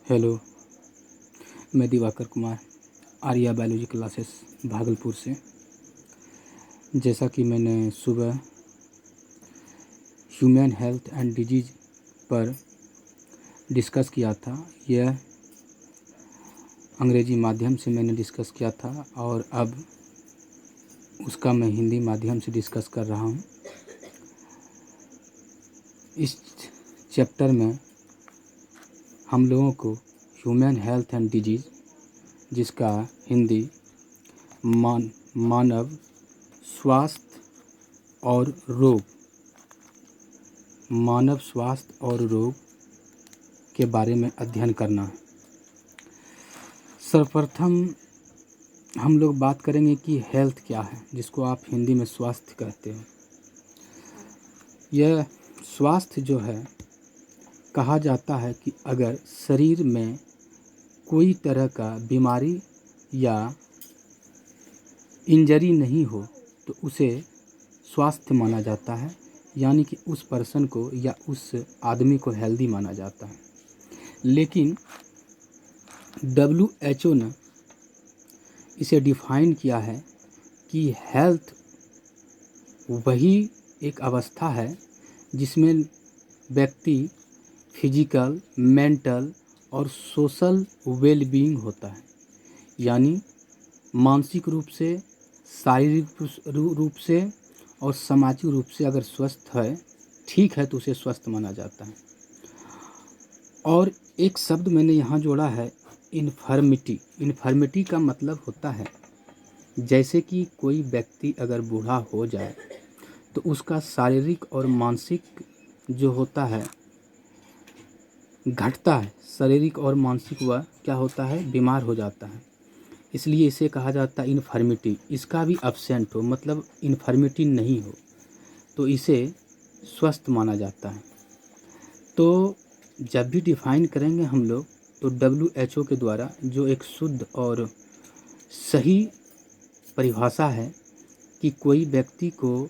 Hello, मैं Diwakar Kumar Arya biology classes Bhagalpur से। जैसा कि मैंने सुबह ह्यूमन हेल्थ एंड डिजीज़ पर डिस्कस किया था, यह अंग्रेजी माध्यम से मैंने डिस्कस किया था और अब उसका मैं हिंदी माध्यम से डिस्कस कर रहा हूँ। इस चैप्टर में हम लोगों को ह्यूमन हेल्थ एंड डिजीज़, जिसका हिंदी मानव स्वास्थ्य और रोग, मानव स्वास्थ्य और रोग के बारे में अध्ययन करना है। सर्वप्रथम हम लोग बात करेंगे कि हेल्थ क्या है, जिसको आप हिंदी में स्वास्थ्य कहते हैं। यह स्वास्थ्य जो है, कहा जाता है कि अगर शरीर में कोई तरह का बीमारी या इंजरी नहीं हो तो उसे स्वास्थ्य माना जाता है, यानी कि उस पर्सन को या उस आदमी को हेल्दी माना जाता है। लेकिन WHO ने इसे डिफाइन किया है कि हेल्थ वही एक अवस्था है जिसमें व्यक्ति फिजिकल, मेंटल और सोशल वेलबीइंग होता है, यानी मानसिक रूप से, शारीरिक रूप से और सामाजिक रूप से अगर स्वस्थ है, ठीक है, तो उसे स्वस्थ माना जाता है। और एक शब्द मैंने यहाँ जोड़ा है, इन्फर्मिटी। इन्फर्मिटी का मतलब होता है जैसे कि कोई व्यक्ति अगर बूढ़ा हो जाए तो उसका शारीरिक और मानसिक जो होता है घटता है, शारीरिक और मानसिक वह क्या होता है, बीमार हो जाता है। इसलिए इसे कहा जाता है इन्फर्मिटी। इसका भी एब्सेंट हो, मतलब इन्फर्मिटी नहीं हो, तो इसे स्वस्थ माना जाता है। तो जब भी डिफाइन करेंगे हम लोग, तो WHO के द्वारा जो एक शुद्ध और सही परिभाषा है कि कोई व्यक्ति को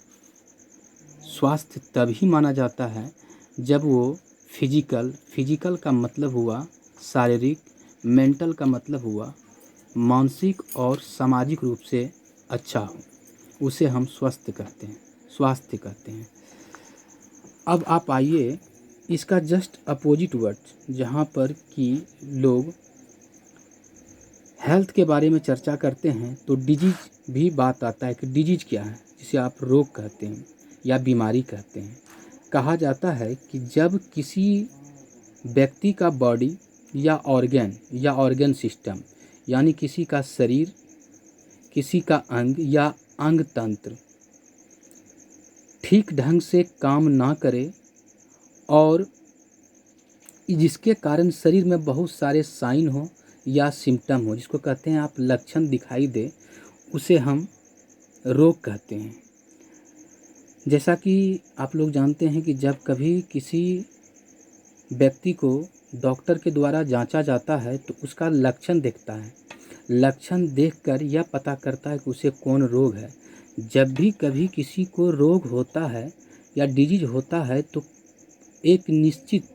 स्वास्थ्य तभी माना जाता है जब वो फिजिकल का मतलब हुआ शारीरिक, मेंटल का मतलब हुआ मानसिक और सामाजिक रूप से अच्छा हो, उसे हम स्वास्थ्य कहते हैं। अब आप आइए इसका जस्ट अपोजिट वर्ड, जहाँ पर कि लोग हेल्थ के बारे में चर्चा करते हैं तो डिजीज भी बात आता है कि डिजीज क्या है, जिसे आप रोग कहते हैं या बीमारी कहते हैं। कहा जाता है कि जब किसी व्यक्ति का बॉडी या ऑर्गन सिस्टम, यानी किसी का शरीर, किसी का अंग या अंग तंत्र ठीक ढंग से काम ना करे और जिसके कारण शरीर में बहुत सारे साइन हो या सिम्टम हो, जिसको कहते हैं आप लक्षण दिखाई दे, उसे हम रोग कहते हैं। जैसा कि आप लोग जानते हैं कि जब कभी किसी व्यक्ति को डॉक्टर के द्वारा जांचा जाता है तो उसका लक्षण देखता है, लक्षण देखकर यह पता करता है कि उसे कौन रोग है। जब भी कभी किसी को रोग होता है या डिजीज होता है तो एक निश्चित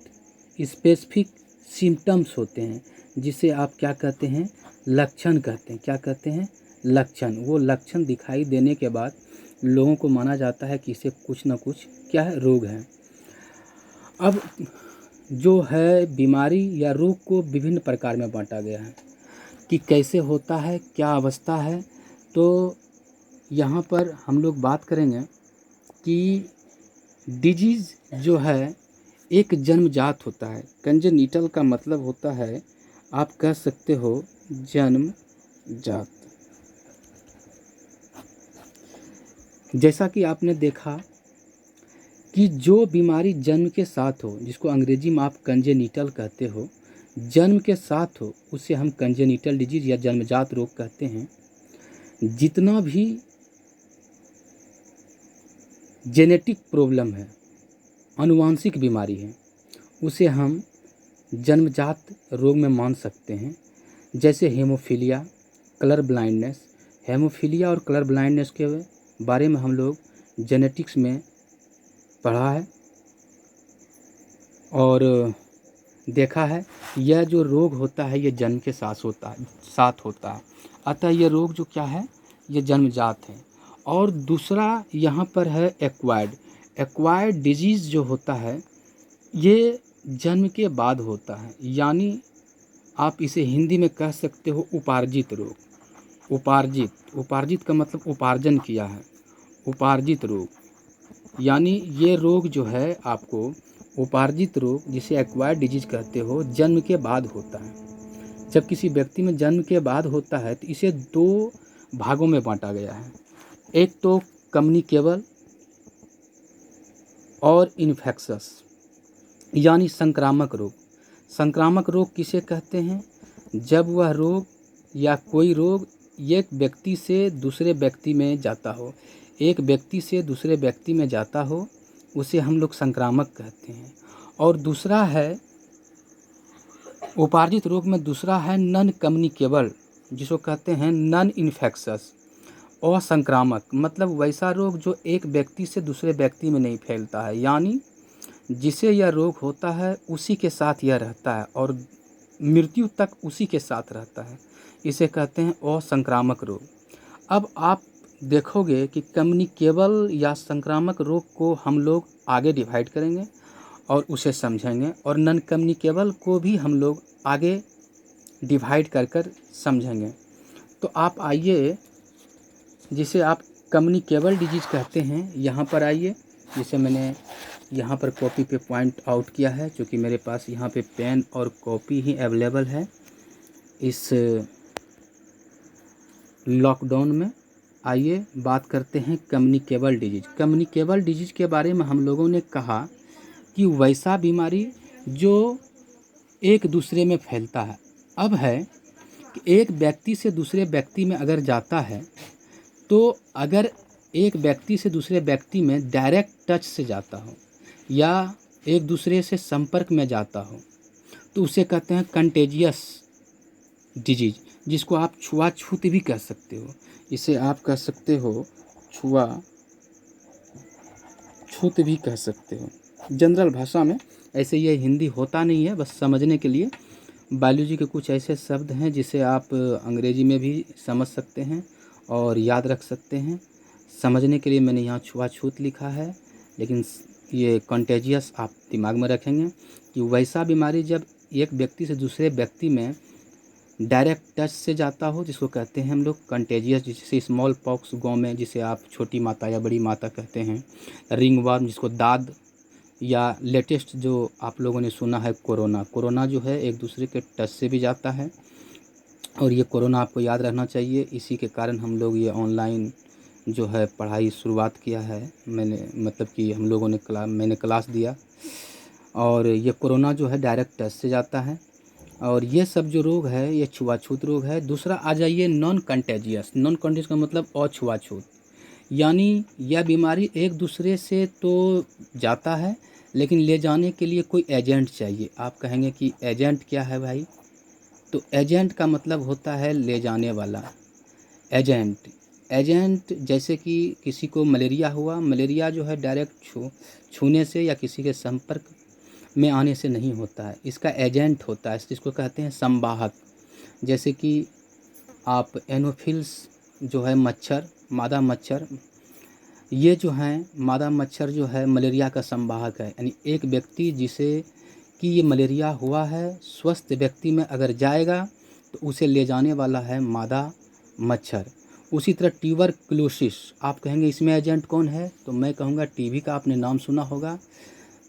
स्पेसिफिक सिम्टम्स होते हैं, जिसे आप क्या कहते हैं, लक्षण कहते हैं। क्या कहते हैं, लक्षण। वो लक्षण दिखाई देने के बाद लोगों को माना जाता है कि इसे कुछ ना कुछ क्या है, रोग है। अब जो है बीमारी या रोग को विभिन्न प्रकार में बांटा गया है कि कैसे होता है, क्या अवस्था है। तो यहाँ पर हम लोग बात करेंगे कि डिजीज़ जो है एक जन्मजात होता है। कंजेनिटल का मतलब होता है, आप कह सकते हो, जन्मजात। जैसा कि आपने देखा कि जो बीमारी जन्म के साथ हो, जिसको अंग्रेजी में आप कंजेनिटल कहते हो, जन्म के साथ हो, उसे हम कंजेनिटल डिजीज या जन्मजात रोग कहते हैं। जितना भी जेनेटिक प्रॉब्लम है, आनुवांशिक बीमारी है, उसे हम जन्मजात रोग में मान सकते हैं। जैसे हेमोफीलिया, कलर ब्लाइंडनेस। हेमोफीलिया और कलर ब्लाइंडनेस के बारे में हम लोग जेनेटिक्स में पढ़ा है। और देखा है। यह जो रोग होता है ये जन्म के साथ होता है। अतः ये रोग जो क्या है, ये जन्मजात है। और दूसरा यहाँ पर है एक्वायर्ड डिजीज़ जो होता है ये जन्म के बाद होता है, यानी आप इसे हिंदी में कह सकते हो उपार्जित रोग। उपार्जित का मतलब उपार्जन किया है, उपार्जित रोग। यानी ये रोग जो है आपको उपार्जित रोग, जिसे एक्वायर्ड डिजीज कहते हो, जन्म के बाद होता है। जब किसी व्यक्ति में जन्म के बाद होता है तो इसे दो भागों में बांटा गया है। एक तो कम्युनिकेबल और इन्फेक्शस, यानी संक्रामक रोग। संक्रामक रोग किसे कहते हैं? जब वह रोग या कोई रोग एक व्यक्ति से दूसरे व्यक्ति में जाता हो, एक व्यक्ति से दूसरे व्यक्ति में जाता हो, उसे हम लोग संक्रामक कहते हैं। और दूसरा है उपार्जित रोग में, दूसरा है नॉन कम्युनिकेबल, जिसको कहते हैं नॉन इन्फेक्शस, असंक्रामक। मतलब वैसा रोग जो एक व्यक्ति से दूसरे व्यक्ति में नहीं फैलता है, यानी जिसे यह रोग होता है उसी के साथ यह रहता है और मृत्यु तक उसी के साथ रहता है। इसे कहते हैं असंक्रामक रोग। अब आप देखोगे कि कम्युनिकेबल या संक्रामक रोग को हम लोग आगे डिवाइड करेंगे और उसे समझेंगे, और नॉन कम्युनिकेबल को भी हम लोग आगे डिवाइड कर समझेंगे। तो आप आइए, जिसे आप कम्युनिकेबल डिजीज़ कहते हैं, यहाँ पर आइए। जिसे मैंने यहाँ पर कॉपी पे पॉइंट आउट किया है, क्योंकि मेरे पास यहाँ पे पेन और कॉपी ही अवेलेबल है इस लॉकडाउन में। आइए बात करते हैं कम्युनिकेबल डिजीज़। कम्युनिकेबल डिजीज़ के बारे में हम लोगों ने कहा कि वैसा बीमारी जो एक दूसरे में फैलता है। अब है कि एक व्यक्ति से दूसरे व्यक्ति में अगर जाता है, तो अगर एक व्यक्ति से दूसरे व्यक्ति में डायरेक्ट टच से जाता हो या एक दूसरे से संपर्क में जाता हो, तो उसे कहते हैं कंटेजियस डिजीज, जिसको आप छुआछूत भी कह सकते हो। इसे आप कह सकते हो छुआछूत भी कह सकते हो जनरल भाषा में। ऐसे ये हिंदी होता नहीं है, बस समझने के लिए बायोलॉजी के कुछ ऐसे शब्द हैं जिसे आप अंग्रेजी में भी समझ सकते हैं और याद रख सकते हैं। समझने के लिए मैंने यहाँ छुआछूत लिखा है, लेकिन ये कंटेजियस आप दिमाग में रखेंगे कि वैसा बीमारी जब एक व्यक्ति से दूसरे व्यक्ति में डायरेक्ट टच से जाता हो, जिसको कहते हैं हम लोग कंटेजियस। जिसे स्मॉल पॉक्स गाँव में, जिसे आप छोटी माता या बड़ी माता कहते हैं, रिंग वर्म जिसको दाद, या लेटेस्ट जो आप लोगों ने सुना है कोरोना जो है एक दूसरे के टच से भी जाता है। और ये कोरोना आपको याद रहना चाहिए, इसी के कारण हम लोग ये ऑनलाइन जो है पढ़ाई शुरुआत किया है। मैंने मतलब कि हम लोगों ने मैंने क्लास दिया। और ये कोरोना जो है डायरेक्ट टच से जाता है। और ये सब जो रोग है ये छुआछूत रोग है। दूसरा आ जाइए नॉन कंटेजियस। नॉन कंटेजियस का मतलब अछुआछूत, यानी यह बीमारी एक दूसरे से तो जाता है, लेकिन ले जाने के लिए कोई एजेंट चाहिए। आप कहेंगे कि एजेंट क्या है भाई? तो एजेंट का मतलब होता है ले जाने वाला। एजेंट जैसे कि किसी को मलेरिया हुआ, मलेरिया जो है डायरेक्ट छूने से या किसी के संपर्क में आने से नहीं होता है, इसका एजेंट होता है, जिसको कहते हैं संवाहक। जैसे कि आप एनोफिल्स जो है मच्छर, मादा मच्छर, ये जो हैं मादा मच्छर जो है मलेरिया का संवाहक है। यानी एक व्यक्ति जिसे कि ये मलेरिया हुआ है, स्वस्थ व्यक्ति में अगर जाएगा तो उसे ले जाने वाला है मादा मच्छर। उसी तरह ट्यूबरक्लोसिस, आप कहेंगे इसमें एजेंट कौन है? तो मैं कहूँगा टीबी का आपने नाम सुना होगा।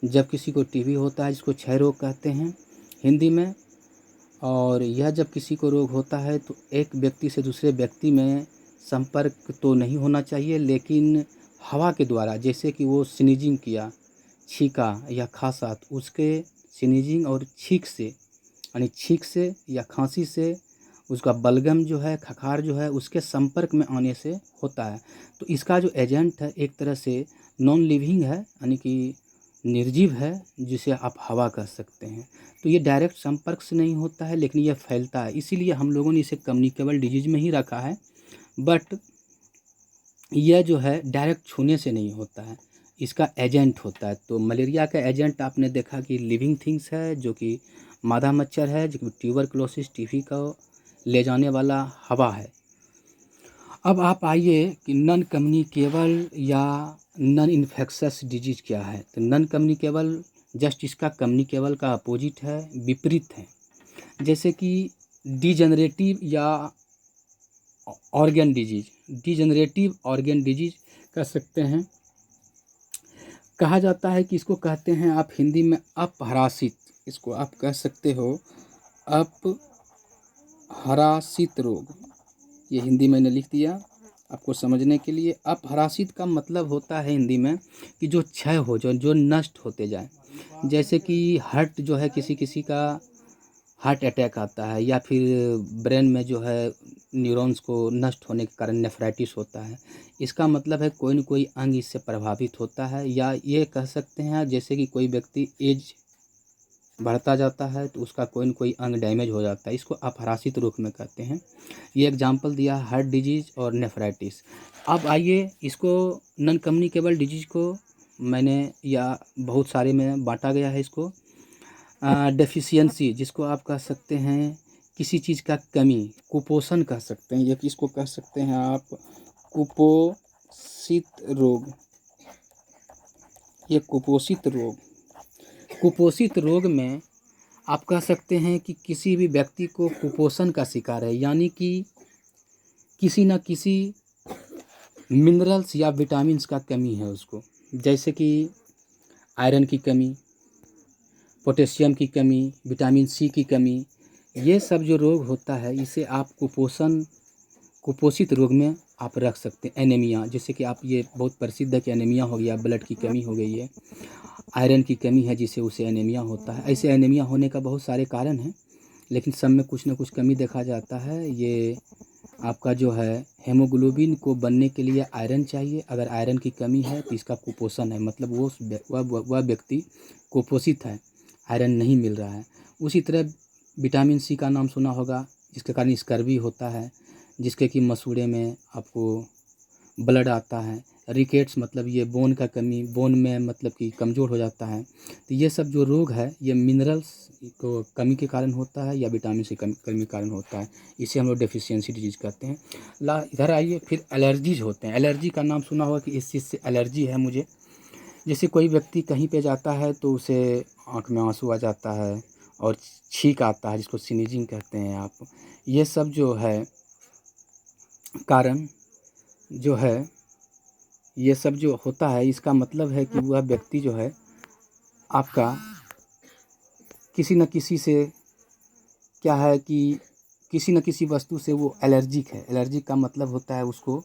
जब किसी को टीबी होता है, जिसको क्षय रोग कहते हैं हिंदी में, और यह जब किसी को रोग होता है तो एक व्यक्ति से दूसरे व्यक्ति में संपर्क तो नहीं होना चाहिए, लेकिन हवा के द्वारा, जैसे कि वो स्नीजिंग किया, छींका या खांसा, तो उसके स्नीजिंग और छींक से, यानी छींक से या खांसी से उसका बलगम जो है, खखार जो है, उसके संपर्क में आने से होता है। तो इसका जो एजेंट है एक तरह से नॉन लिविंग है, यानी कि निर्जीव है, जिसे आप हवा कह सकते हैं। तो ये डायरेक्ट संपर्क से नहीं होता है, लेकिन ये फैलता है, इसीलिए हम लोगों ने इसे कम्युनिकेबल डिजीज में ही रखा है। बट यह जो है डायरेक्ट छूने से नहीं होता है, इसका एजेंट होता है। तो मलेरिया का एजेंट आपने देखा कि लिविंग थिंग्स है, जो कि मादा मच्छर है, जो कि ट्यूबरकुलोसिस टीबी को ले जाने वाला हवा है। अब आप आइए कि नॉन कम्युनिकेबल या नॉन इन्फेक्शस डिजीज क्या है। तो नॉन कम्युनिकेबल जस्ट इसका कम्युनिकेबल का अपोजिट है, विपरीत है। जैसे कि डिजेनरेटिव या organ disease, degenerative organ disease कह सकते हैं। कहा जाता है कि इसको कहते हैं आप हिंदी में अपहरासित, इसको आप कह सकते हो अपहरासित रोग। ये हिंदी मैंने लिख दिया आपको समझने के लिए। अपहरासित का मतलब होता है हिंदी में कि जो क्षय हो, जो नष्ट होते जाए। जैसे कि हार्ट जो है, किसी किसी का हार्ट अटैक आता है, या फिर ब्रेन में जो है न्यूरॉन्स को नष्ट होने के कारण नेफ्राइटिस होता है। इसका मतलब है कोई न कोई अंग इससे प्रभावित होता है। या ये कह सकते हैं जैसे कि कोई व्यक्ति एज बढ़ता जाता है तो उसका कोई न कोई अंग डैमेज हो जाता है, इसको अपहरासित रोग में कहते हैं। ये एग्जाम्पल दिया हार्ट डिजीज और नेफ्राइटिस। अब आइए इसको नॉन कम्युनिकेबल डिजीज को मैंने या बहुत सारे में बांटा गया है। इसको डेफिशिएंसी, जिसको आप कह सकते हैं किसी चीज़ का कमी, कुपोषण कह सकते हैं। ये किसको कह सकते हैं आप, कुपोषित रोग। ये कुपोषित रोग, कुपोषित रोग में आप कह सकते हैं कि किसी भी व्यक्ति को कुपोषण का शिकार है, यानी कि किसी न किसी मिनरल्स या विटामिन्स का कमी है उसको। जैसे कि आयरन की कमी, पोटेशियम की कमी, विटामिन सी की कमी, ये सब जो रोग होता है इसे आप कुपोषित रोग में आप रख सकते हैं। एनीमिया, जैसे कि आप, ये बहुत प्रसिद्ध है कि एनीमिया हो गया, ब्लड की कमी हो गई है, आयरन की कमी है जिससे उसे एनीमिया होता है। ऐसे एनीमिया होने का बहुत सारे कारण हैं, लेकिन सब में कुछ न कुछ कमी देखा जाता है। ये आपका जो है हेमोग्लोबिन को बनने के लिए आयरन चाहिए। अगर आयरन की कमी है तो इसका कुपोषण है, मतलब वह व्यक्ति कुपोषित है, आयरन नहीं मिल रहा है। उसी तरह विटामिन सी का नाम सुना होगा, जिसके कारण स्कर्वी होता है, जिसके कि मसूड़े में आपको ब्लड आता है। रिकेट्स मतलब ये बोन का कमी, बोन में मतलब कि कमज़ोर हो जाता है। तो ये सब जो रोग है ये मिनरल्स को कमी के कारण होता है या विटामिन सी कमी के कारण होता है। इसे हम लोग डेफिशिएंसी डिजीज कहते हैं। इधर आइए, फिर एलर्जीज होते हैं। एलर्जी का नाम सुना होगा कि इस चीज़ से एलर्जी है मुझे। जैसे कोई व्यक्ति कहीं पे जाता है तो उसे आँख में आंसू आ जाता है और छींक आता है, जिसको स्नीजिंग कहते हैं आप। ये सब जो है कारण जो है, ये सब जो होता है इसका मतलब है कि वह व्यक्ति जो है आपका किसी न किसी से क्या है कि किसी न किसी वस्तु से वो एलर्जिक है। एलर्जिक का मतलब होता है उसको,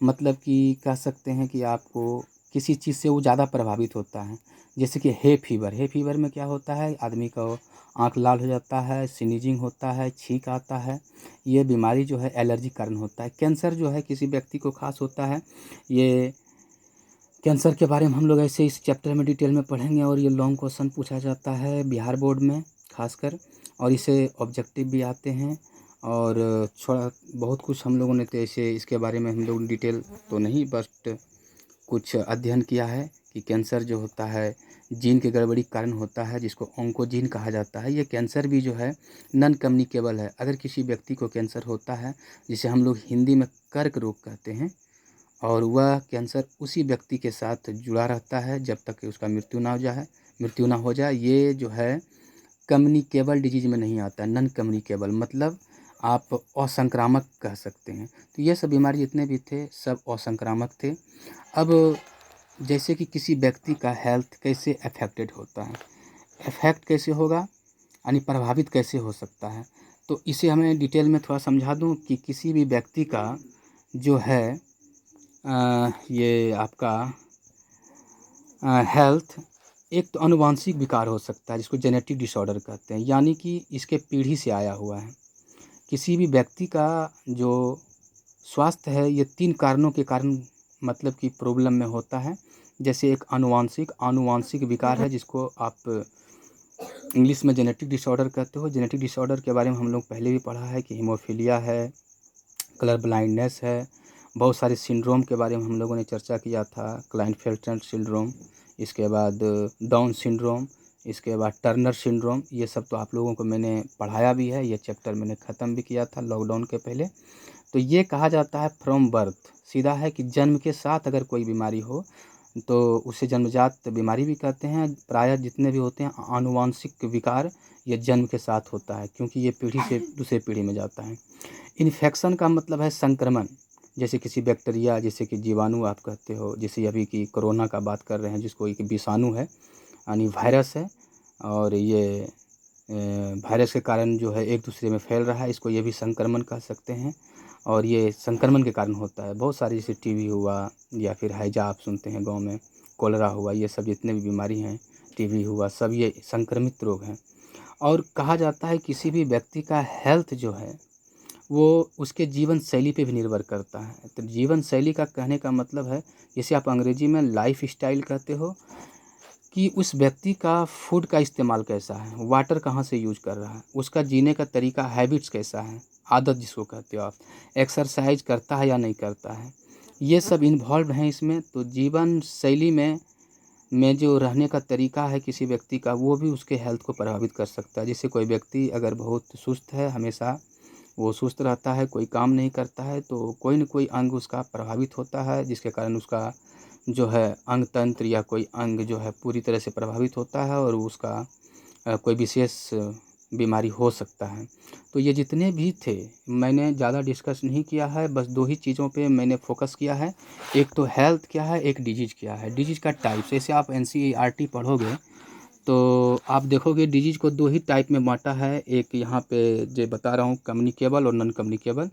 मतलब कि कह सकते हैं कि आपको किसी चीज़ से वो ज़्यादा प्रभावित होता है। जैसे कि हे फीवर, हे फीवर में क्या होता है, आदमी का आँख लाल हो जाता है, स्नीजिंग होता है, छींक आता है। ये बीमारी जो है एलर्जी कारण होता है। कैंसर जो है किसी व्यक्ति को खास होता है। ये कैंसर के बारे में हम लोग ऐसे इस चैप्टर में डिटेल में पढ़ेंगे, और ये लॉन्ग क्वेश्चन पूछा जाता है बिहार बोर्ड में खासकर, और इसे ऑब्जेक्टिव भी आते हैं। और थोड़ा बहुत कुछ हम लोगों ने तो ऐसे इसके बारे में हम लोग डिटेल तो नहीं, बट कुछ अध्ययन किया है कि कैंसर जो होता है जीन के गड़बड़ी के कारण होता है, जिसको ऑन्कोजीन कहा जाता है। ये कैंसर भी जो है नॉन कम्युनिकेबल है। अगर किसी व्यक्ति को कैंसर होता है, जिसे हम लोग हिंदी में कर्क रोग कहते हैं, और वह कैंसर उसी व्यक्ति के साथ जुड़ा रहता है जब तक कि उसका मृत्यु ना हो जाए। ये जो है कम्युनिकेबल डिजीज में नहीं आता। नॉन कम्युनिकेबल मतलब आप असंक्रामक कह सकते हैं। तो ये सब बीमारी जितने भी थे सब असंक्रामक थे। अब जैसे कि किसी व्यक्ति का हेल्थ कैसे अफेक्टेड होता है, अफेक्ट कैसे होगा यानी प्रभावित कैसे हो सकता है, तो इसे हमें डिटेल में थोड़ा समझा दूं कि किसी भी व्यक्ति का जो है ये आपका हेल्थ, एक तो आनुवांशिक विकार हो सकता है जिसको जेनेटिक डिसऑर्डर कहते हैं, यानी कि इसके पीढ़ी से आया हुआ है। किसी भी व्यक्ति का जो स्वास्थ्य है ये 3 कारणों के कारण मतलब कि प्रॉब्लम में होता है। जैसे एक आनुवांशिक विकार है, जिसको आप इंग्लिश में जेनेटिक डिसऑर्डर कहते हो। जेनेटिक डिसऑर्डर के बारे में हम लोग पहले भी पढ़ा है कि हीमोफीलिया है, कलर ब्लाइंडनेस है, बहुत सारे सिंड्रोम के बारे में हम लोगों ने चर्चा किया था, क्लाइनफेल्टर सिंड्रोम, इसके बाद डाउन सिंड्रोम, इसके बाद टर्नर सिंड्रोम। ये सब तो आप लोगों को मैंने पढ़ाया भी है, ये चैप्टर मैंने ख़त्म भी किया था लॉकडाउन के पहले। तो ये कहा जाता है फ्रॉम बर्थ, सीधा है कि जन्म के साथ अगर कोई बीमारी हो तो उसे जन्मजात बीमारी भी कहते हैं। प्रायः जितने भी होते हैं आनुवांशिक विकार, ये जन्म के साथ होता है, क्योंकि ये पीढ़ी से दूसरे पीढ़ी में जाता है। इन्फेक्शन का मतलब है संक्रमण, जैसे किसी बैक्टीरिया, जैसे कि जीवाणु आप कहते हो, जैसे अभी की कोरोना का बात कर रहे हैं जिसको एक विषाणु है यानी वायरस है, और ये वायरस के कारण जो है एक दूसरे में फैल रहा है, इसको ये भी संक्रमण कह सकते हैं। और ये संक्रमण के कारण होता है। बहुत सारी जैसे टीबी हुआ, या फिर हैजा आप सुनते हैं गांव में, कोलरा हुआ, ये सब जितने भी बीमारी हैं, टीबी हुआ, सब ये संक्रमित रोग हैं। और कहा जाता है किसी भी व्यक्ति का हेल्थ जो है वो उसके जीवन शैली पे भी निर्भर करता है। तो जीवन शैली का कहने का मतलब है, जैसे आप अंग्रेजी में लाइफ स्टाइल कहते हो, कि उस व्यक्ति का फूड का इस्तेमाल कैसा है, वाटर कहाँ से यूज कर रहा है, उसका जीने का तरीका, हैबिट्स कैसा है, आदत जिसको कहते हो आप, एक्सरसाइज करता है या नहीं करता है, ये सब इन्वॉल्व हैं इसमें। तो जीवन शैली में जो रहने का तरीका है किसी व्यक्ति का, वो भी उसके हेल्थ को प्रभावित कर सकता है। जैसे कोई व्यक्ति अगर बहुत सुस्त है, हमेशा वो सुस्त रहता है, कोई काम नहीं करता है, तो कोई न कोई अंग उसका प्रभावित होता है, जिसके कारण उसका जो है अंग तंत्र या कोई अंग जो है पूरी तरह से प्रभावित होता है, और उसका कोई विशेष बीमारी हो सकता है। तो ये जितने भी थे मैंने ज़्यादा डिस्कस नहीं किया है, बस दो ही चीज़ों पे मैंने फोकस किया है। एक तो हेल्थ क्या है, एक डिजीज़ क्या है। डिजीज़ का टाइप, जैसे आप NCERT पढ़ोगे तो आप देखोगे डिजीज़ को दो ही टाइप में बांटा है। एक यहाँ पे जो बता रहा हूँ, कम्युनिकेबल और नॉन कम्युनिकेबल।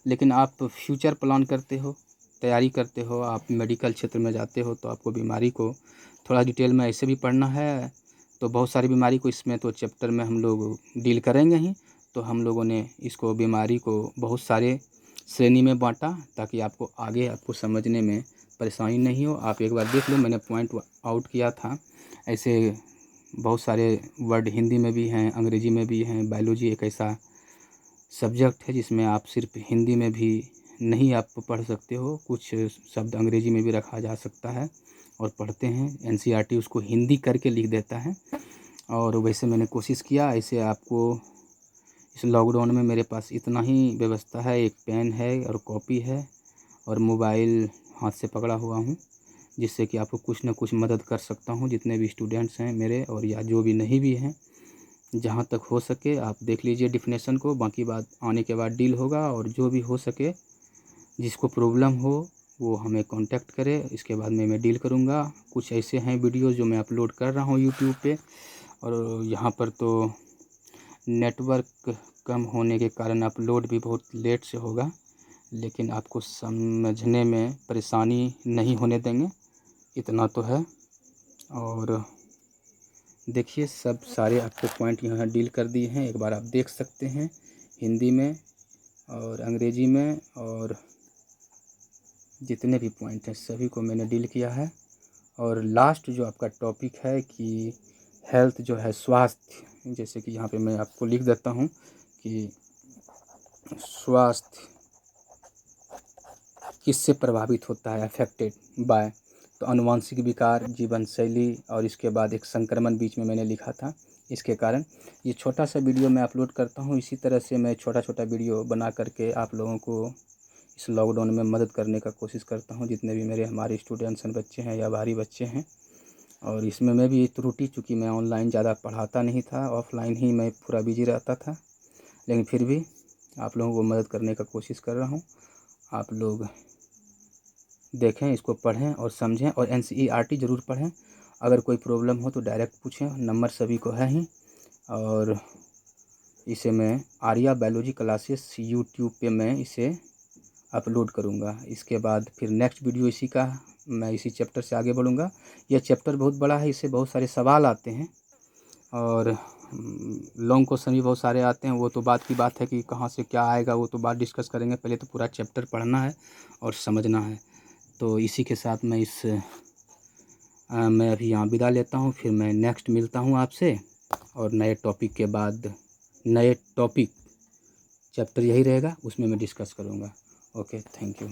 लेकिन आप फ्यूचर प्लान करते हो, तैयारी करते हो, आप मेडिकल क्षेत्र में जाते हो, तो आपको बीमारी को थोड़ा डिटेल में ऐसे भी पढ़ना है। तो बहुत सारी बीमारी को इसमें तो चैप्टर में हम लोग डील करेंगे ही। तो हम लोगों ने इसको बीमारी को बहुत सारे श्रेणी में बांटा, ताकि आपको आगे आपको समझने में परेशानी नहीं हो। आप एक बार देख लो, मैंने पॉइंट आउट किया था। ऐसे बहुत सारे वर्ड हिंदी में भी हैं, अंग्रेजी में भी हैं। बायोलॉजी एक ऐसा सब्जेक्ट है जिसमें आप सिर्फ हिंदी में भी नहीं आप पढ़ सकते हो, कुछ शब्द अंग्रेजी में भी रखा जा सकता है और पढ़ते हैं। NCERT उसको हिंदी करके लिख देता है, और वैसे मैंने कोशिश किया। ऐसे आपको इस लॉकडाउन में मेरे पास इतना ही व्यवस्था है, एक पेन है और कॉपी है, और मोबाइल हाथ से पकड़ा हुआ हूँ, जिससे कि आपको कुछ न कुछ मदद कर सकता हूँ। जितने भी स्टूडेंट्स हैं मेरे, और या जो भी नहीं भी हैं, जहाँ तक हो सके आप देख लीजिए डिफिनेशन को। बाकी बात आने के बाद डील होगा, और जो भी हो सके जिसको प्रॉब्लम हो वो हमें कांटेक्ट करे, इसके बाद मैं डील करूँगा। कुछ ऐसे हैं वीडियो जो मैं अपलोड कर रहा हूँ यूट्यूब पे, और यहाँ पर तो नेटवर्क कम होने के कारण अपलोड भी बहुत लेट से होगा, लेकिन आपको समझने में परेशानी नहीं होने देंगे, इतना तो है। और देखिए सब सारे आपको पॉइंट यहाँ डील कर दिए हैं, एक बार आप देख सकते हैं, हिंदी में और अंग्रेजी में, और जितने भी पॉइंट हैं सभी को मैंने डील किया है। और लास्ट जो आपका टॉपिक है कि हेल्थ जो है, स्वास्थ्य, जैसे कि यहाँ पे मैं आपको लिख देता हूँ कि स्वास्थ्य किससे प्रभावित होता है, अफेक्टेड बाय। तो आनुवांशिक विकार, जीवन शैली, और इसके बाद एक संक्रमण बीच में मैंने लिखा था, इसके कारण ये छोटा सा वीडियो मैं अपलोड करता हूँ। इसी तरह से मैं छोटा छोटा वीडियो बना करके आप लोगों को इस लॉकडाउन में मदद करने का कोशिश करता हूँ, जितने भी मेरे हमारे स्टूडेंट्स हैं, बच्चे हैं या बाहरी बच्चे हैं। और इसमें मैं भी त्रुटि, चूँकि मैं ऑनलाइन ज़्यादा पढ़ाता नहीं था, ऑफलाइन ही मैं पूरा बिजी रहता था, लेकिन फिर भी आप लोगों को मदद करने का कोशिश कर रहा हूँ। आप लोग देखें, इसको पढ़ें और समझें, और NCERT ज़रूर पढ़ें। अगर कोई प्रॉब्लम हो तो डायरेक्ट पूछें, नंबर सभी को है ही। और इसे मैं आर्या बायोलॉजी क्लासेस यूट्यूब पे मैं इसे अपलोड करूँगा। इसके बाद फिर नेक्स्ट वीडियो इसी का, मैं इसी चैप्टर से आगे बढ़ूँगा। यह चैप्टर बहुत बड़ा है, इससे बहुत सारे सवाल आते हैं, और लॉन्ग क्वेश्चन भी बहुत सारे आते हैं। वो तो बात की बात है कि कहाँ से क्या आएगा, वो तो बात डिस्कस करेंगे। पहले तो पूरा चैप्टर पढ़ना है और समझना है। तो इसी के साथ मैं अभी यहाँ विदा लेता हूँ, फिर मैं नेक्स्ट मिलता हूँ आपसे, और नए टॉपिक के बाद नए टॉपिक चैप्टर यही रहेगा, उसमें मैं डिस्कस करूँगा। Okay, thank you.